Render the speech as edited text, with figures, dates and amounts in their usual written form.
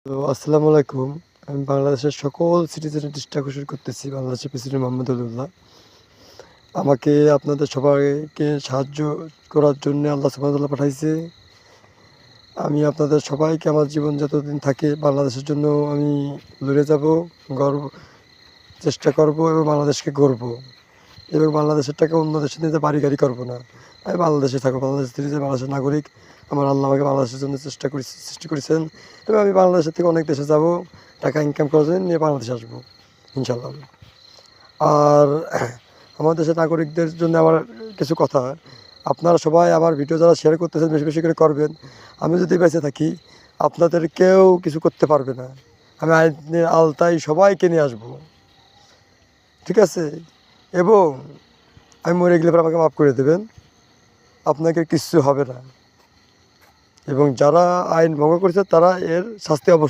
তো আসসালামু আলাইকুম। আমি বাংলাদেশের সকল সিটিজেনের দৃষ্টি আকর্ষণ করতেছি বাংলাদেশের প্রেসিডেন্ট মোহাম্মদ আলী। আমাকে আপনাদের সবাইকে সাহায্য করার জন্যে আল্লাহ সুবহানাহু ওয়া তাআলা পাঠাইছে। আমি আপনাদের সবাইকে আমার জীবন যতদিন থাকে বাংলাদেশের জন্য আমি লড়ে যাব, চেষ্টা করব এবং বাংলাদেশকে গড়ব এবং বাংলাদেশের টাকা অন্য দেশে নিতে বাড়ি-গাড়ি করব না। আমি বাংলাদেশে থাকব, বাংলাদেশ সিটিজেন, বাংলাদেশের নাগরিক। আমার আল্লাহ আমাকে বাংলাদেশের জন্য সৃষ্টি করেছেন এবং আমি বাংলাদেশের থেকে অনেক দেশে যাব, টাকা ইনকাম করার জন্য নিয়ে বাংলাদেশে আসবো ইনশাআল্লাহ। আর আমার দেশের নাগরিকদের জন্য আমার কিছু কথা, আপনারা সবাই আমার ভিডিও যারা শেয়ার করতেছেন বেশি বেশি করে করবেন। আমি যদি বেঁচে থাকি আপনাদের কেউ কিছু করতে পারবে না। আমি আইনের আওতায় সবাইকে নিয়ে আসবো, ঠিক আছে? এবং আমি মরে গেলে পরে আমাকে মাফ করে দেবেন, আপনাকে কিচ্ছু হবে না। এবং যারা আইন ভঙ্গ করেছে তারা এর শাস্তি অবশ্যই